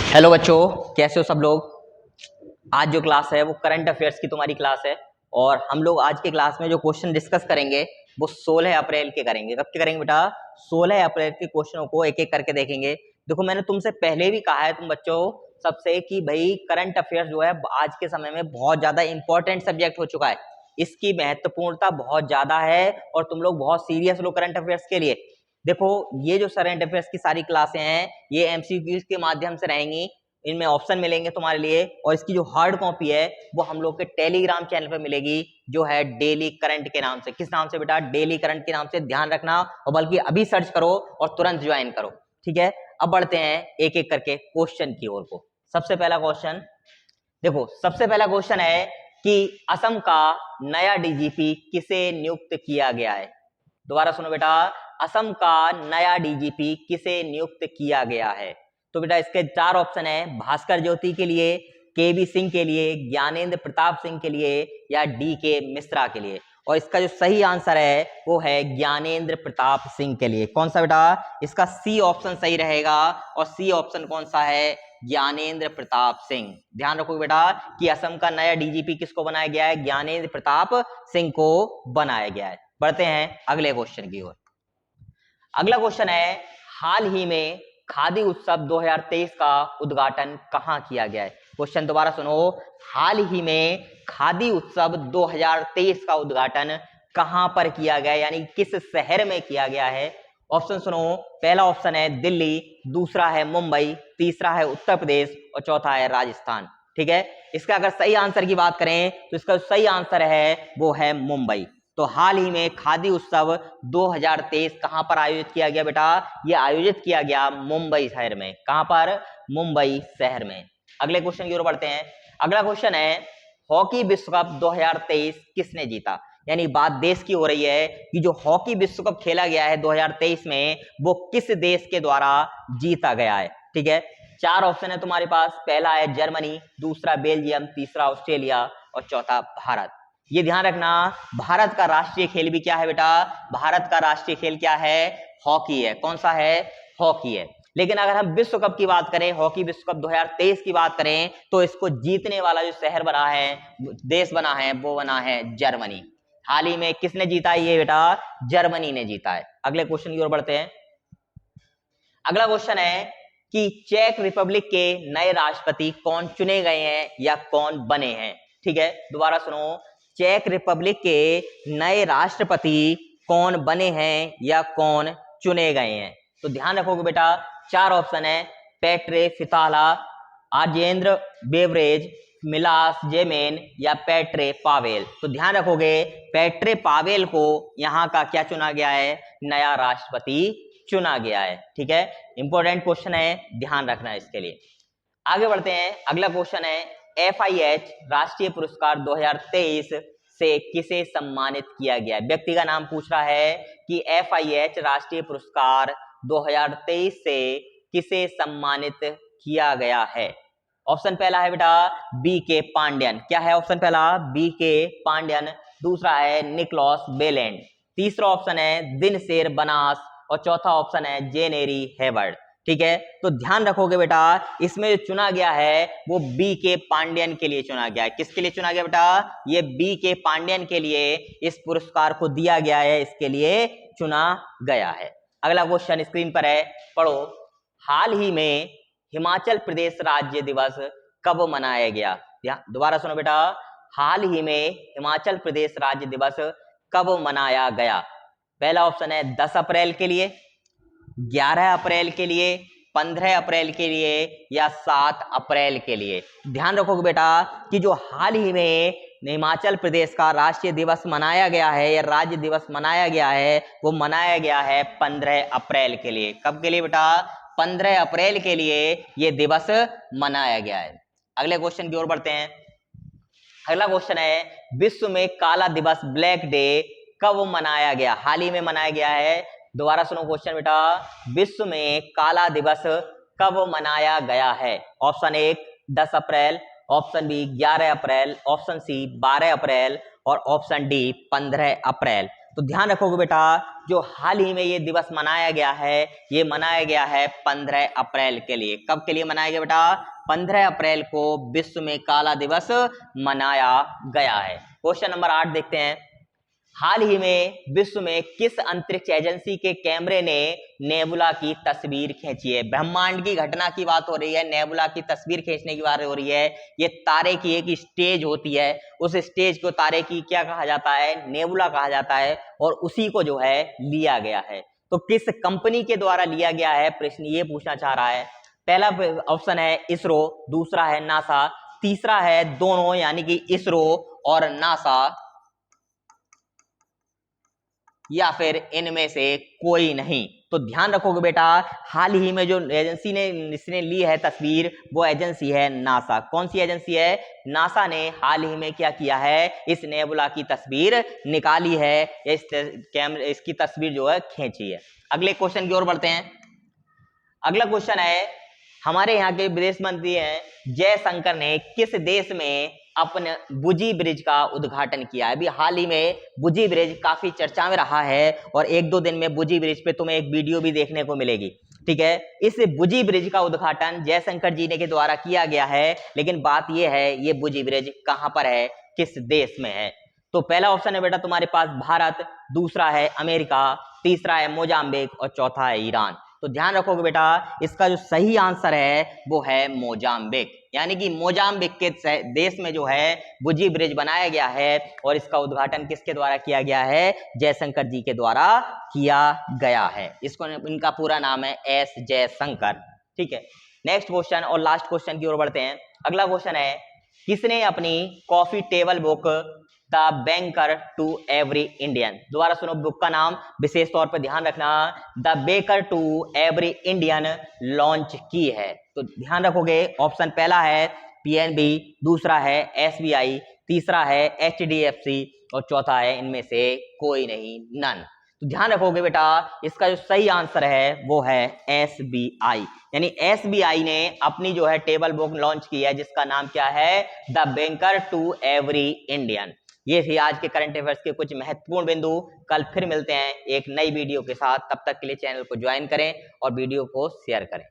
Hello बच्चों, कैसे हो सब लोग। आज जो क्लास है वो करंट अफेयर्स की तुम्हारी क्लास है और हम लोग आज के क्लास में जो क्वेश्चन डिस्कस करेंगे वो 16 अप्रैल के करेंगे। कब के करेंगे बेटा? 16 अप्रैल के क्वेश्चनों को एक एक करके देखेंगे। देखो, मैंने तुमसे पहले भी कहा है तुम बच्चों सबसे कि भाई करंट अफेयर्स जो है आज के समय में बहुत ज्यादा इंपॉर्टेंट सब्जेक्ट हो चुका है। इसकी महत्वपूर्णता बहुत ज्यादा है और तुम लोग बहुत सीरियस लो करंट अफेयर्स के लिए। देखो, ये जो करंट अफेयर्स की सारी क्लासें हैं ये एमसीक्यूज के माध्यम से रहेंगी। इनमें ऑप्शन मिलेंगे तुम्हारे लिए और इसकी जो हार्ड कॉपी है वो हम लोग के टेलीग्राम चैनल पे मिलेगी, जो है डेली करंट के नाम से। किस नाम से बेटा? डेली करंट के नाम से। ध्यान रखना, और बल्कि अभी सर्च करो और तुरंत ज्वाइन करो, ठीक है। अब बढ़ते हैं एक एक करके क्वेश्चन की ओर को। सबसे पहला क्वेश्चन देखो, सबसे पहला क्वेश्चन है कि असम का नया डीजीपी किसे नियुक्त किया गया है? दोबारा सुनो बेटा, असम का नया डीजीपी किसे नियुक्त किया गया है? तो बेटा इसके चार ऑप्शन है, भास्कर ज्योति के लिए, केबी सिंह के लिए, ज्ञानेंद्र प्रताप सिंह के लिए या डी के मिश्रा के लिए। और इसका जो सही आंसर है वो है ज्ञानेंद्र प्रताप सिंह के लिए। कौन सा बेटा? इसका सी ऑप्शन सही रहेगा। और सी ऑप्शन कौन सा है? ज्ञानेंद्र प्रताप सिंह। ध्यान रखो बेटा कि असम का नया डीजीपी किसको बनाया गया है? ज्ञानेंद्र प्रताप सिंह को बनाया गया है। बढ़ते हैं अगले क्वेश्चन की ओर। अगला क्वेश्चन है, हाल ही में खादी उत्सव 2023 का उद्घाटन कहां किया गया है? क्वेश्चन दोबारा सुनो, हाल ही में खादी उत्सव 2023 का उद्घाटन कहां पर किया गया है, यानी किस शहर में किया गया है? ऑप्शन सुनो, पहला ऑप्शन है दिल्ली, दूसरा है मुंबई, तीसरा है उत्तर प्रदेश और चौथा है राजस्थान। ठीक है, इसका अगर सही आंसर की बात करें तो इसका सही आंसर है वो है मुंबई। तो हाल ही में खादी उत्सव 2023 कहां पर आयोजित किया गया बेटा? ये आयोजित किया गया मुंबई शहर में। कहां पर? मुंबई शहर में। अगले क्वेश्चन की ओर बढ़ते हैं। अगला क्वेश्चन है, हॉकी विश्व कप 2023 किसने जीता? यानी बात देश की हो रही है कि जो हॉकी विश्व कप खेला गया है 2023 में वो किस देश के द्वारा जीता गया है? ठीक है, चार ऑप्शन है तुम्हारे पास। पहला है जर्मनी, दूसरा बेल्जियम, तीसरा ऑस्ट्रेलिया और चौथा भारत। ये ध्यान रखना, भारत का राष्ट्रीय खेल भी क्या है बेटा? भारत का राष्ट्रीय खेल क्या है? हॉकी है। कौन सा है? हॉकी है। लेकिन अगर हम विश्व कप की बात करें, हॉकी विश्व कप 2023 की बात करें, तो इसको जीतने वाला जो शहर बना है, देश बना है, वो बना है जर्मनी। हाल ही में किसने जीता है ये बेटा? जर्मनी ने जीता है। अगले क्वेश्चन की ओर बढ़ते हैं। अगला क्वेश्चन है कि चेक रिपब्लिक के नए राष्ट्रपति कौन चुने गए हैं या कौन बने हैं? ठीक है, दोबारा सुनो, चेक रिपब्लिक के नए राष्ट्रपति कौन बने हैं या कौन चुने गए हैं? तो ध्यान रखोगे बेटा, चार ऑप्शन है, पेट्रे फिताला, आजेंद्र बेवरेज, मिलास जेमेन या पेट्रे पावेल। तो ध्यान रखोगे, पेट्रे पावेल को यहाँ का क्या चुना गया है? नया राष्ट्रपति चुना गया है। ठीक है, इंपॉर्टेंट क्वेश्चन है, ध्यान रखना है इसके लिए। आगे बढ़ते हैं। अगला क्वेश्चन है, FIH राष्ट्रीय पुरस्कार 2023 से किसे सम्मानित किया गया है? व्यक्ति का नाम पूछ रहा है कि FIH राष्ट्रीय पुरस्कार 2023 से किसे सम्मानित किया गया है? ऑप्शन पहला है बेटा BK पांड्यन। क्या है ऑप्शन पहला? BK पांड्यन। दूसरा है निकोलस बेलेंड। तीसरा ऑप्शन है दिनशेर बनास और चौथा ऑप्शन है जेनेरी हेवर्ड। ठीक है, तो ध्यान रखोगे बेटा, इसमें जो चुना गया है वो BK पांड्यन के लिए चुना गया है। किसके लिए चुना गया बेटा? ये BK पांड्यन के लिए इस पुरस्कार को दिया गया है, इसके लिए चुना गया है। अगला क्वेश्चन स्क्रीन पर है, पढ़ो। हाल ही में हिमाचल प्रदेश राज्य दिवस कब मनाया गया? दोबारा सुनो बेटा, हाल ही में हिमाचल प्रदेश राज्य दिवस कब मनाया गया? पहला ऑप्शन है 10 अप्रैल के लिए, 11 अप्रैल के लिए, 15 अप्रैल के लिए या 7 अप्रैल के लिए। ध्यान रखोगे बेटा कि जो हाल ही में हिमाचल प्रदेश का राष्ट्रीय दिवस मनाया गया है या राज्य दिवस मनाया गया है वो मनाया गया है 15 अप्रैल के लिए। कब के लिए बेटा? 15 अप्रैल के लिए ये दिवस मनाया गया है। अगले क्वेश्चन की ओर बढ़ते हैं। अगला क्वेश्चन है, विश्व में काला दिवस ब्लैक डे कब मनाया गया? हाल ही में मनाया गया है। दोबारा सुनो क्वेश्चन बेटा, विश्व में काला दिवस कब मनाया गया है? ऑप्शन 1 10 अप्रैल, ऑप्शन बी 11 अप्रैल, ऑप्शन सी 12 अप्रैल और ऑप्शन डी 15 अप्रैल। तो ध्यान रखोगे बेटा, जो हाल ही में ये दिवस मनाया गया है, ये मनाया गया है 15 अप्रैल के लिए। कब के लिए मनाया गया बेटा? 15 अप्रैल को विश्व में काला दिवस मनाया गया है। क्वेश्चन नंबर 8 देखते हैं। हाल ही में विश्व में किस अंतरिक्ष एजेंसी के कैमरे ने नेबुला की तस्वीर खींची है? ब्रह्मांड की घटना की बात हो रही है, नेबुला की तस्वीर खींचने की बात हो रही है। ये तारे की एक स्टेज होती है, उस स्टेज को तारे की क्या कहा जाता है? नेबुला कहा जाता है, और उसी को जो है लिया गया है। तो किस कंपनी के द्वारा लिया गया है, प्रश्न ये पूछना चाह रहा है। पहला ऑप्शन है इसरो, दूसरा है नासा, तीसरा है दोनों यानी कि इसरो और नासा, या फिर इनमें से कोई नहीं। तो ध्यान रखोगे बेटा, हाल ही में जो एजेंसी ने इसने ली है तस्वीर, वो एजेंसी है नासा। कौन सी एजेंसी है? नासा ने हाल ही में क्या किया है? इस नेबुला की तस्वीर निकाली है, इसकी तस्वीर जो है खींची है। अगले क्वेश्चन की ओर बढ़ते हैं। अगला क्वेश्चन है, हमारे यहाँ के विदेश मंत्री हैं जयशंकर ने किस देश में अपने बुजी ब्रिज का उद्घाटन किया है? अभी हाल ही में बुजी ब्रिज काफी चर्चा में रहा है, और एक दो दिन में बुजी ब्रिज पे तुम्हें एक वीडियो भी देखने को मिलेगी। ठीक है, इस बुजी ब्रिज का उद्घाटन जयशंकर जी ने के द्वारा किया गया है, लेकिन बात यह है ये बुजी ब्रिज कहां पर है, किस देश में है? तो पहला ऑप्शन है बेटा तुम्हारे पास भारत, दूसरा है अमेरिका, तीसरा है मोजाम्बिक और चौथा है ईरान। तो ध्यान रखोगे बेटा, इसका जो सही आंसर है वो है मोजाम्बिक, यानी कि मोजाम्बिक के देश में जो है बुजी ब्रिज बनाया गया है, और इसका उद्घाटन किसके द्वारा किया गया है? जयशंकर जी के द्वारा किया गया है। इसको इनका पूरा नाम है एस जयशंकर। ठीक है, नेक्स्ट क्वेश्चन और लास्ट क्वेश्चन की ओर बढ़ते हैं। अगला क्वेश्चन है, किसने अपनी coffee table book the banker to every Indian, दोबारा सुनो बुक का नाम, विशेष तौर पर ध्यान रखना, the baker to every Indian launch की है? तो ध्यान रखोगे, ऑप्शन पहला है पीएनबी, दूसरा है एसबीआई, तीसरा है एचडीएफसी और चौथा है इनमें से कोई नहीं, नन। तो ध्यान रखोगे बेटा, इसका जो सही आंसर है वो है एसबीआई, यानी एसबीआई ने अपनी जो है टेबल बुक लॉन्च की है, जिसका नाम क्या है? The banker to every Indian. ये थी आज के करंट अफेयर्स के कुछ महत्वपूर्ण बिंदु। कल फिर मिलते हैं एक नई वीडियो के साथ, तब तक के लिए चैनल को ज्वाइन करें और वीडियो को शेयर करें।